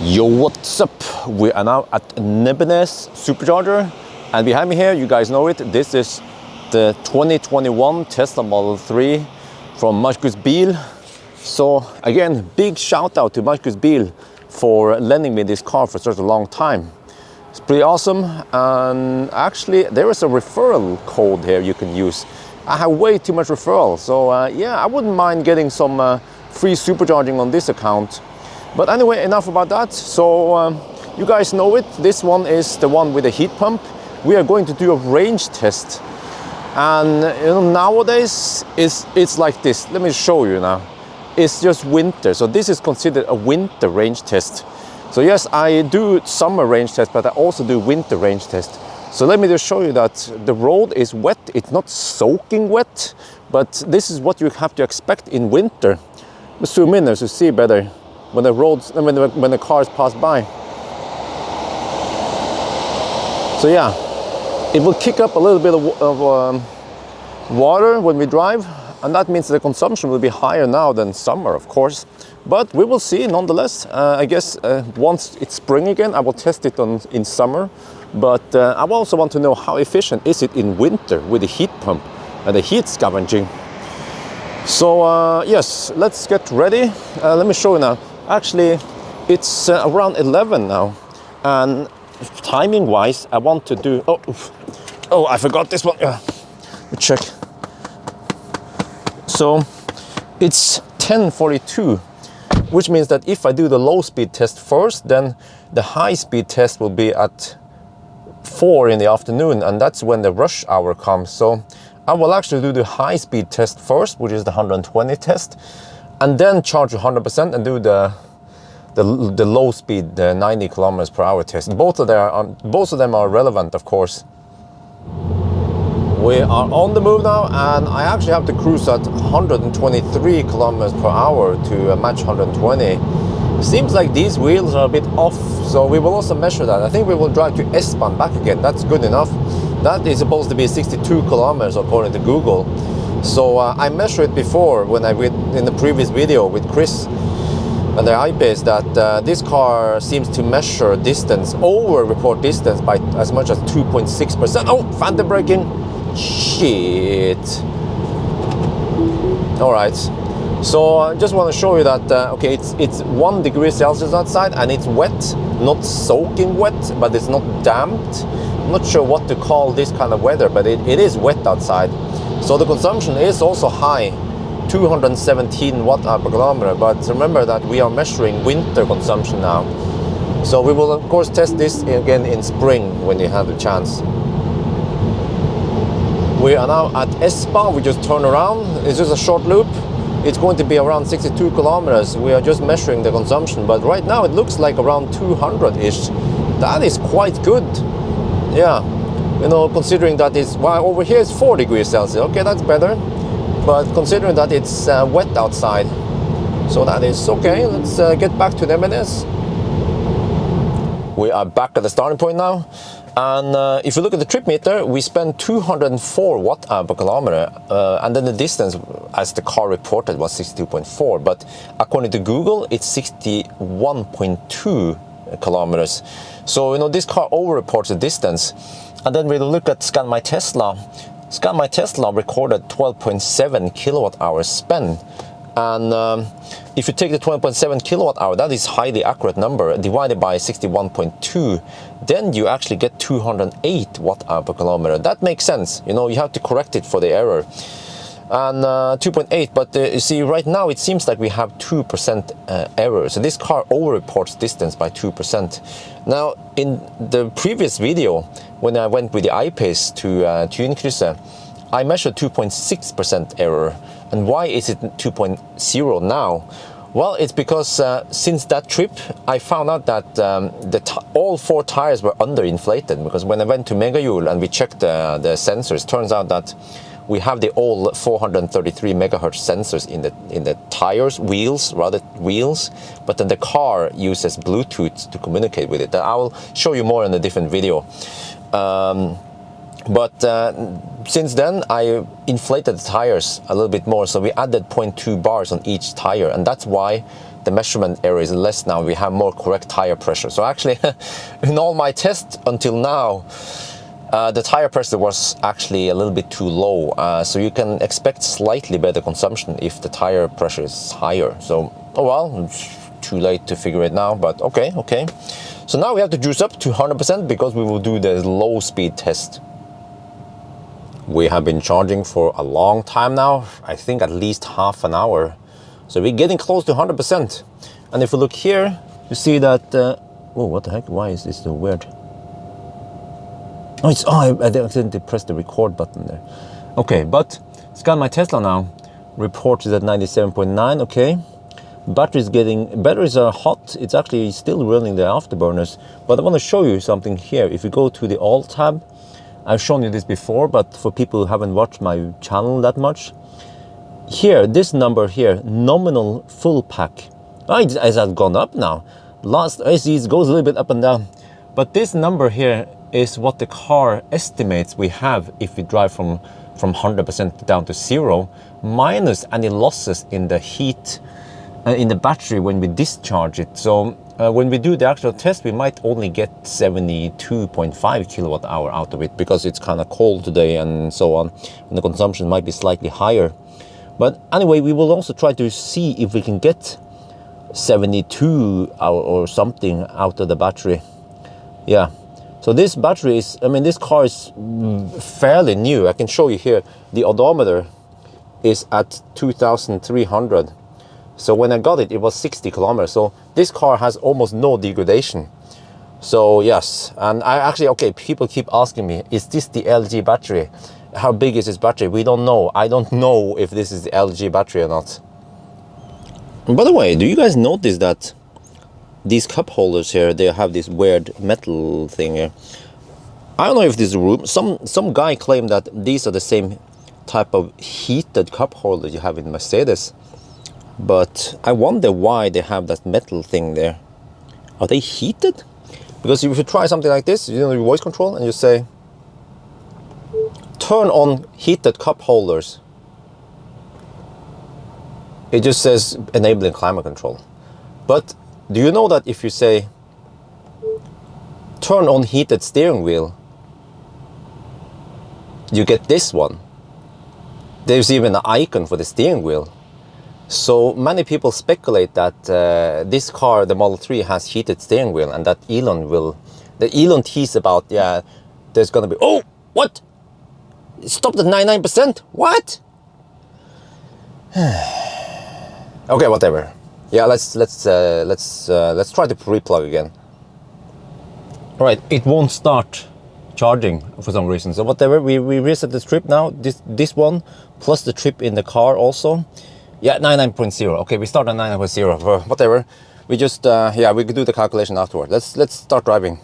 Yo, what's up? We are now at Nebbenes Supercharger, and behind me here, you guys know it, this is the 2021 Tesla Model 3 from Marcus Bil. So again, big shout out to Marcus Bil for lending me this car for such a long time. It's pretty awesome, and actually there is a referral code here you can use. I have way too much referral, so yeah, I wouldn't mind getting some free supercharging on this account. But anyway, enough about that. So you guys know it, this one is the one with the heat pump. We are going to do a range test, and you know, nowadays it's like this. Let me show you now. It's just winter, so this is considered a winter range test. So yes, I do summer range test, but I also do winter range test. So let me just show you that the road is wet. It's not soaking wet, but this is what you have to expect in winter. Let's zoom in there to see better when the roads, when the cars pass by. So yeah, it will kick up a little bit of water when we drive, and that means the consumption will be higher now than summer, of course. But we will see nonetheless. I guess once it's spring again, I will test it in summer. But I also want to know how efficient is it in winter with the heat pump and the heat scavenging. So yes, let's get ready. Let me show you now. Actually, it's around 11 now, and timing wise, I want to do, oh, I forgot this one. Yeah, check. So it's 10:42, which means that if I do the low speed test first, then the high speed test will be at 4 in the afternoon, and that's when the rush hour comes. So I will actually do the high speed test first, which is the 120 test, and then charge 100% and do the low speed, the 90 kilometers per hour test. Both of them are relevant, of course. We are on the move now, and I actually have to cruise at 123 kilometers per hour to match 120. It seems like these wheels are a bit off, so we will also measure that. I think we will drive to S-Bahn back again. That's good enough. That is supposed to be 62 kilometers according to Google. So I measured it before when in the previous video with Chris and the I-Base, that this car seems to measure distance, over report distance, by as much as 2.6%. Oh, phantom braking. Shit. All right. So I just want to show you that, okay, it's 1 degree Celsius outside, and it's wet, not soaking wet, but it's not damped. I'm not sure what to call this kind of weather, but it is wet outside. So the consumption is also high, 217 watt-hour per kilometer. But remember that we are measuring winter consumption now. So we will of course test this again in spring when you have the chance. We are now at S-Bahn. We just turn around. It's just a short loop. It's going to be around 62 kilometers. We are just measuring the consumption, but right now it looks like around 200-ish. That is quite good. Yeah, you know, considering that it's, well, over here it's 4 degrees Celsius. Okay, that's better. But considering that it's wet outside, so that is okay. Let's get back to Nebbenes. We are back at the starting point now. And if you look at the trip meter, we spent 204 watt-hour per kilometer, and then the distance, as the car reported, was 62.4. But according to Google, it's 61.2 kilometers. So you know, this car over-reports the distance. And then we look at ScanMyTesla. ScanMyTesla recorded 12.7 kilowatt hours spent. And if you take the 12.7 kilowatt hour, that is highly accurate number, divided by 61.2, then you actually get 208 watt-hour per kilometer. That makes sense. You know, you have to correct it for the error. And 2.8, but you see, right now it seems like we have 2% error. So this car over-reports distance by 2%. Now, in the previous video, when I went with the I-Pace to Tunkrysset, I measured 2.6% error. And why is it 2.0 now? Well, it's because since that trip, I found out that all 4 tires were underinflated. Because when I went to Megahjul and we checked the sensors, turns out that we have the old 433 megahertz sensors in the tires, wheels, but then the car uses Bluetooth to communicate with it. I will show you more in a different video. But since then, I inflated the tires a little bit more, so we added 0.2 bars on each tire, and that's why the measurement area is less now. We have more correct tire pressure. So actually, in all my tests until now, the tire pressure was actually a little bit too low. So you can expect slightly better consumption if the tire pressure is higher. So, oh well, it's too late to figure it now, but okay. So now we have to juice up to 100% because we will do the low speed test. We have been charging for a long time now, I think at least half an hour. So we're getting close to 100%. And if we look here, you see that, oh, what the heck, why is this so weird? I accidentally pressed the record button there. Okay, but ScanMyTesla now reports at 97.9, okay. Batteries are hot. It's actually still running the afterburners. But I want to show you something here. If you go to the All tab, I've shown you this before, but for people who haven't watched my channel that much, here, this number here, nominal full pack. It has gone up now. I see it goes a little bit up and down. But this number here is what the car estimates we have if we drive from 100% down to 0, minus any losses in the heat in the battery when we discharge it. So when we do the actual test, we might only get 72.5 kilowatt hour out of it because it's kind of cold today and so on, and the consumption might be slightly higher. But anyway, we will also try to see if we can get 72 or something out of the battery. Yeah. So this battery is, this car is fairly new. I can show you here. The odometer is at 2,300. So when I got it, it was 60 kilometers. So this car has almost no degradation. So yes, and I actually, okay, people keep asking me, is this the LG battery? How big is this battery? We don't know. I don't know if this is the LG battery or not. And by the way, do you guys notice that these cup holders here, they have this weird metal thing here? I don't know if this is room. Some guy claimed that these are the same type of heated cup holder you have in Mercedes. But I wonder why they have that metal thing there. Are they heated? Because if you try something like this, you know, your voice control, and you say, turn on heated cup holders, it just says enabling climate control. But do you know that if you say, turn on heated steering wheel, you get this one? There's even an icon for the steering wheel. So many people speculate that this car, the Model 3, has heated steering wheel, and that Elon tease about, yeah, there's gonna be, oh, what? It stopped at 99%? What? Okay, whatever. Yeah, let's try to pre-plug again. All right, it won't start charging for some reason. So whatever, we reset the trip now. This one plus the trip in the car also. Yeah, 99.0. Okay, we start at 99.0. Whatever. We just yeah, we could do the calculation afterward. Let's start driving.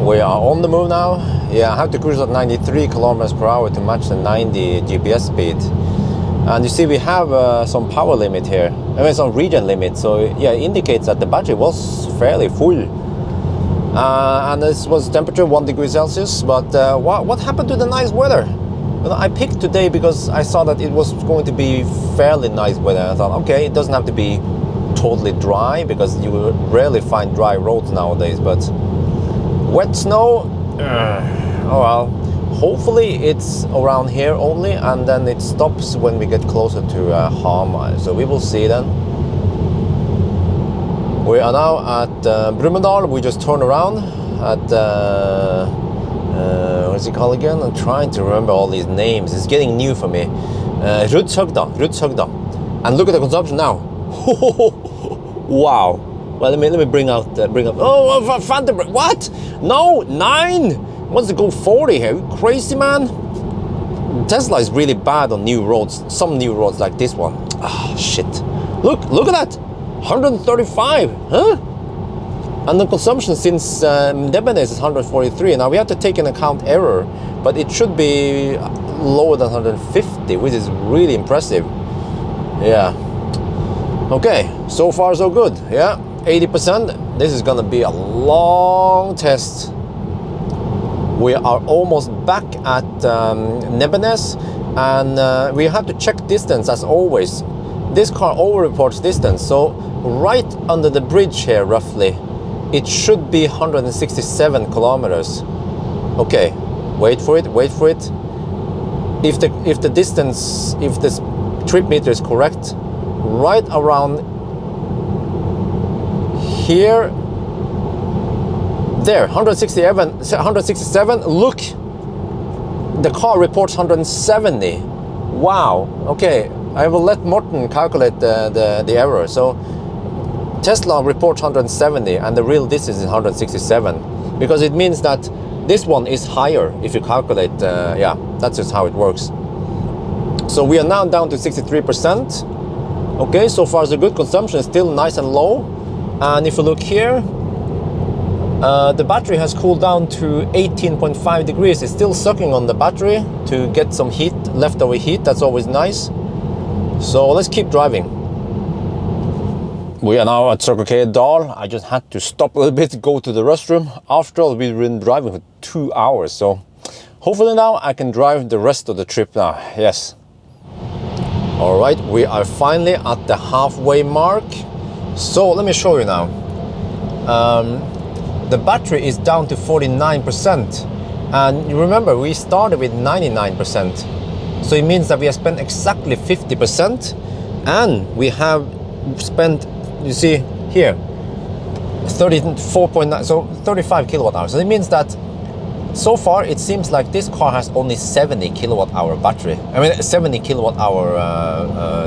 We are on the move now. Yeah, I have to cruise at 93 kilometers per hour to match the 90 GPS speed. And you see we have some power limit here. Some regen limit. So yeah, it indicates that the battery was fairly full. And this was temperature 1 degree Celsius. But what happened to the nice weather? Well, I picked today because I saw that it was going to be fairly nice weather. I thought, okay, it doesn't have to be totally dry because you will rarely find dry roads nowadays. But wet snow, oh well. Hopefully it's around here only, and then it stops when we get closer to Hamar. So we will see then. We are now at Brumunddal. We just turned around at what's it called again? I'm trying to remember all these names. It's getting new for me. Rudshøgda. And look at the consumption now. Wow. Well, let me bring up. Oh, Phantom. What? No, 9. Wants to go 40 here. You crazy, man. Tesla is really bad on new roads. Some new roads like this one. Ah, shit. Look at that. 135. Huh? And the consumption since Nebenes is 143. Now we have to take into account error, but it should be lower than 150, which is really impressive. Yeah. Okay, so far so good. Yeah, 80%. This is gonna be a long test. We are almost back at Nebenes, and we have to check distance as always. this car over-reports distance. So right under the bridge here, roughly, it should be 167 kilometers. Okay, wait for it, wait for it. If the distance, if this trip meter is correct, right around here, there, 167, look, the car reports 170. Wow, okay, I will let Morten calculate the error. So Tesla reports 170 and the real distance is 167, because it means that this one is higher if you calculate, yeah, that's just how it works. So we are now down to 63%. Okay, so far so good. Consumption is still nice and low. And if you look here, the battery has cooled down to 18.5 degrees. It's still sucking on the battery to get some heat, leftover heat. That's always nice. So let's keep driving. We are now at Circle K Dal. I just had to stop a little bit, go to the restroom. After all, we've been driving for 2 hours. So hopefully now I can drive the rest of the trip now. Yes. All right, we are finally at the halfway mark. So let me show you now. The battery is down to 49%. And you remember, we started with 99%. So it means that we have spent exactly 50%. And we have spent, you see here, 34.9, so 35 kilowatt hours. So it means that so far it seems like this car has only 70 kilowatt hour battery. I mean 70 kilowatt hour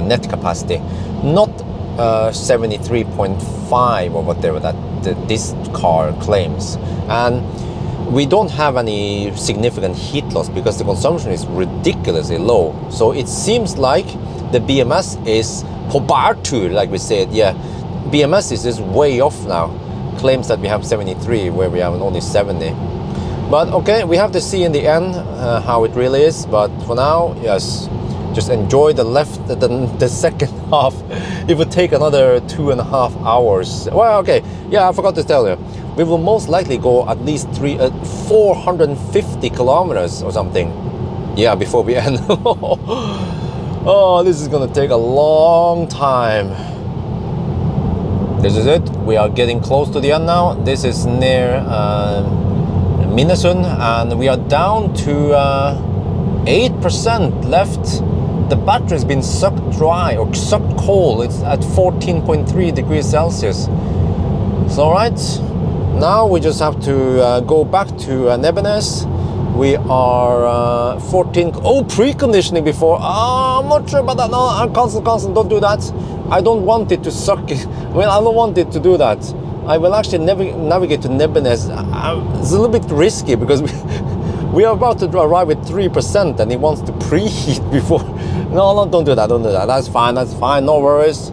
net capacity, not 73.5 or whatever that this car claims. And we don't have any significant heat loss because the consumption is ridiculously low. So it seems like the BMS is på bærtur, like we said. Yeah, BMS is just way off now. Claims that we have 73 where we have only 70. But okay, we have to see in the end how it really is. But for now, yes, just enjoy the second half. It would take another 2.5 hours. Well, okay, yeah, I forgot to tell you. We will most likely go at least 450 kilometers or something. Yeah, before we end. Oh, this is gonna take a long time. This is it. We are getting close to the end now. This is near Minnesund, and we are down to 8% left. The battery has been sucked dry or sucked cold. It's at 14.3 degrees Celsius. So all right, now we just have to go back to Nebbenes. We are 14. Oh, preconditioning before. I'm not sure about that. No, cancel. Don't do that. I don't want it to suck. Well, I don't want it to do that. I will actually navigate to Nebbenes. It's a little bit risky because we are about to arrive with 3% and he wants to preheat before. No, don't do that. Don't do that. That's fine. No worries.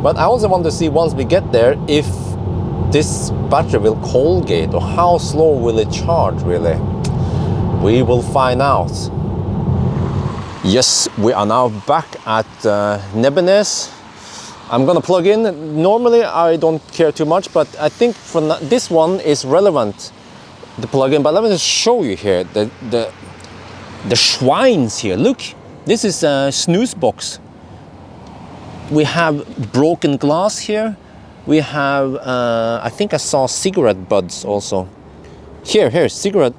But I also want to see once we get there if this battery will cold gate or how slow will it charge really. We will find out. Yes, we are now back at Nebbenes. I'm gonna plug in. Normally I don't care too much, but I think for this one is relevant, the plug-in. But let me just show you here the shrines here. Look, this is a snooze box. We have broken glass here. We have I think I saw cigarette butts also. Here, cigarette.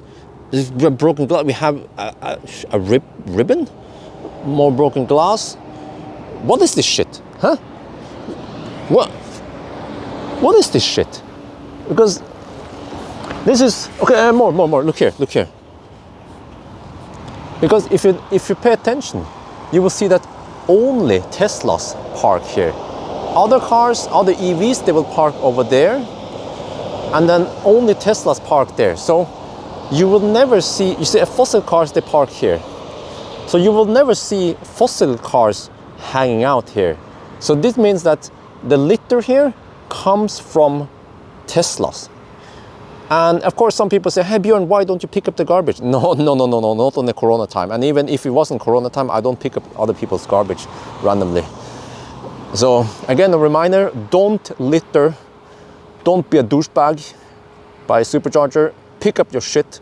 This is broken glass. We have a ribbon. More broken glass. What is this shit? Huh? What is this shit? Because this is okay. More. Look here. Because if you pay attention, you will see that only Teslas park here. Other cars, other EVs, they will park over there, and then only Teslas park there. So you will never see. You see, fossil cars they park here. So you will never see fossil cars hanging out here. So this means that the litter here comes from Teslas. And of course some people say, hey Bjørn, why don't you pick up the garbage? No, not on the Corona time. And even if it wasn't Corona time, I don't pick up other people's garbage randomly. So again, a reminder, don't litter, don't be a douchebag, buy a supercharger, pick up your shit.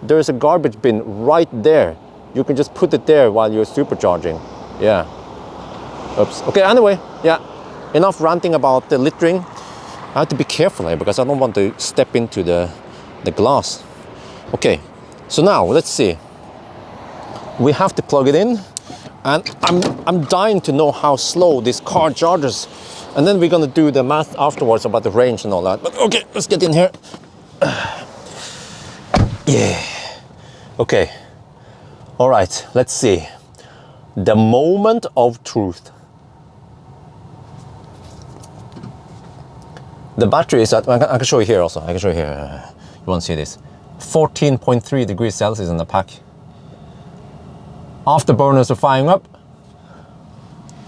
There is a garbage bin right there. You can just put it there while you're supercharging. Yeah. Oops. Okay, anyway, yeah, enough ranting about the littering. I have to be careful here because I don't want to step into the glass. Okay, so now let's see. We have to plug it in, and I'm dying to know how slow this car charges, and then we're gonna do the math afterwards about the range and all that. But okay, let's get in here. Yeah. Okay. All right. Let's see. The moment of truth. The battery is at, I can show you here also. I can show you here. You want to see this? 14.3 degrees Celsius in the pack. Afterburners are firing up.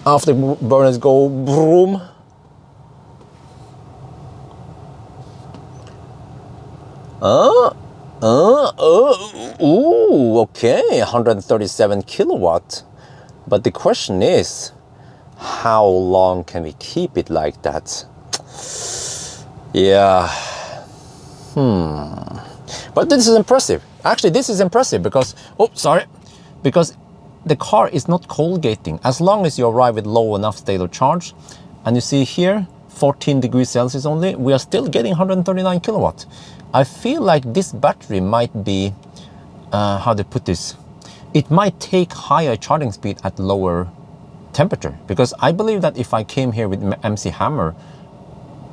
Afterburners go boom. Ooh, okay, 137 kilowatt. But the question is, how long can we keep it like that? Yeah. But this is impressive. Actually, this is impressive because, because the car is not cold gating. As long as you arrive with low enough state of charge, and you see here, 14 degrees Celsius only, we are still getting 139 kilowatt. I feel like this battery might be, how to put this, it might take higher charging speed at lower temperature, because I believe that if I came here with MC Hammer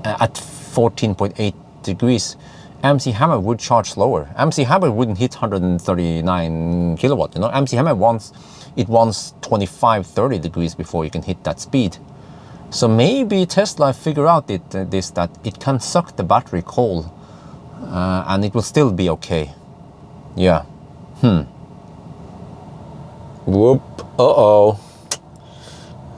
at 14.8 degrees, MC Hammer would charge slower. MC Hammer wouldn't hit 139 kilowatt, you know. MC Hammer wants 25-30 degrees before you can hit that speed. So maybe Tesla figure out that it can suck the battery cold, and it will still be okay. Yeah. Whoop.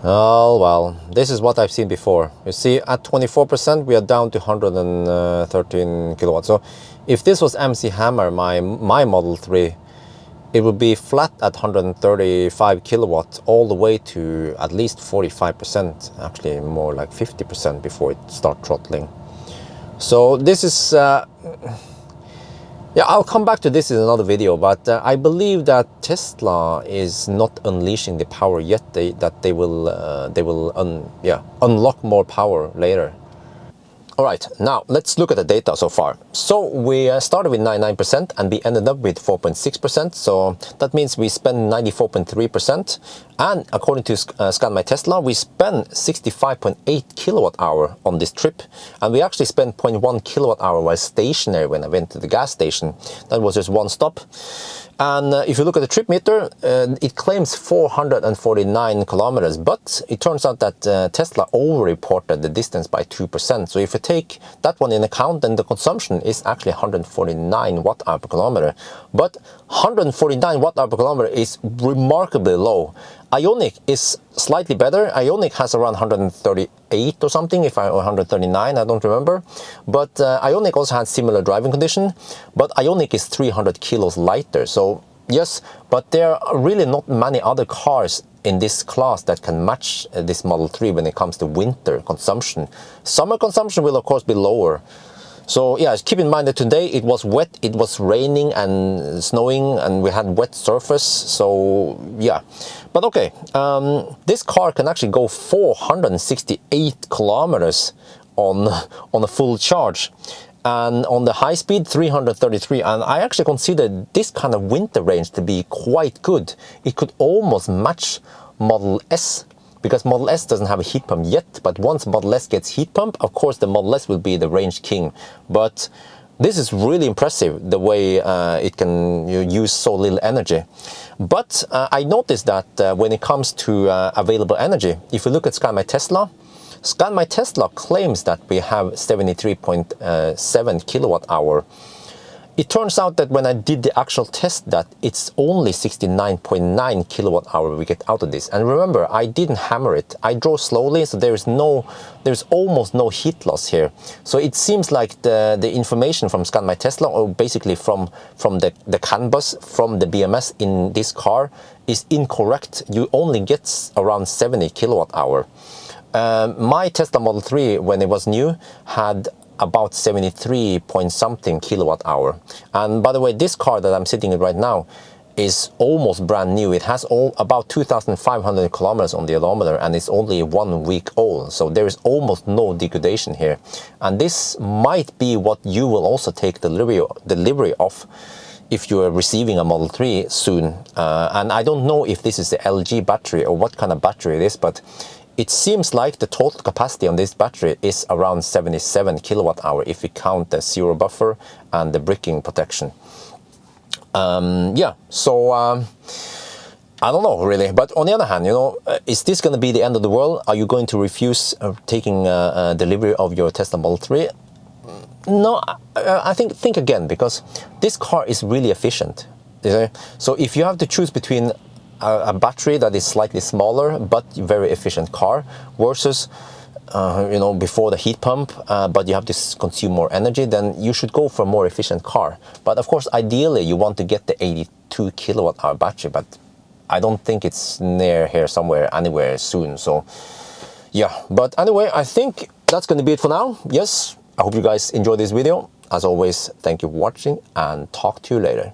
Oh well, this is what I've seen before. You see, at 24% we are down to 113 kilowatts. So if this was MC Hammer, my Model 3, it would be flat at 135 kilowatts all the way to at least 45%, actually more like 50% before it starts throttling. So this is, yeah, I'll come back to this in another video, but I believe that Tesla is not unleashing the power yet. That they will unlock more power later. All right, now let's look at the data so far. So we started with 99% and we ended up with 4.6%. So that means we spend 94.3%. And according to ScanMyTesla, we spent 65.8 kilowatt hour on this trip. And we actually spent 0.1 kilowatt hour while stationary when I went to the gas station. That was just one stop. And if you look at the trip meter, it claims 449 kilometers, but it turns out that Tesla over-reported the distance by 2%. So if you take that one in account, then the consumption is actually 149 watt-hour per kilometer. But 149 watt-hour per kilometer is remarkably low. Ioniq is slightly better. Ioniq has around 138 or something, or 139, I don't remember. But Ioniq also had similar driving condition, but Ioniq is 300 kilos lighter. So yes, but there are really not many other cars in this class that can match this Model 3 when it comes to winter consumption. Summer consumption will of course be lower. So yeah, keep in mind that today it was wet, it was raining and snowing, and we had wet surface. So yeah, but okay, this car can actually go 468 kilometers on a full charge, and on the high speed 333. And I actually consider this kind of winter range to be quite good. It could almost match Model S, because Model S doesn't have a heat pump yet, but once Model S gets heat pump, of course the Model S will be the range king. But this is really impressive, the way it can use so little energy. But I noticed that when it comes to available energy, if you look at ScanMyTesla, ScanMyTesla claims that we have 73.7 kilowatt hour. It turns out that when I did the actual test, that it's only 69.9 kilowatt hour we get out of this. And remember, I didn't hammer it. I drove slowly, so there's almost no heat loss here. So it seems like the information from ScanMyTesla, or basically from the CAN bus, from the BMS in this car, is incorrect. You only get around 70 kilowatt hour. My Tesla Model 3, when it was new, had about 73 point something kilowatt hour. And by the way, this car that I'm sitting in right now, is almost brand new. It has about 2,500 kilometers on the odometer, and it's only 1 week old. So there is almost no degradation here. And this might be what you will also take delivery of if you are receiving a Model 3 soon. And I don't know if this is the LG battery or what kind of battery it is, but it seems like the total capacity on this battery is around 77 kilowatt hour if we count the zero buffer and the bricking protection. Yeah, so I don't know really, but on the other hand, you know, is this going to be the end of the world? Are you going to refuse taking delivery of your Tesla Model 3? No, I think again, because this car is really efficient. So if you have to choose between a battery that is slightly smaller but very efficient car versus you know, before the heat pump, but you have to consume more energy, then you should go for a more efficient car. But of course, ideally, you want to get the 82 kilowatt hour battery, but I don't think it's near here somewhere, anywhere soon. So yeah, but anyway, I think that's going to be it for now. Yes, I hope you guys enjoyed this video. As always, thank you for watching and talk to you later.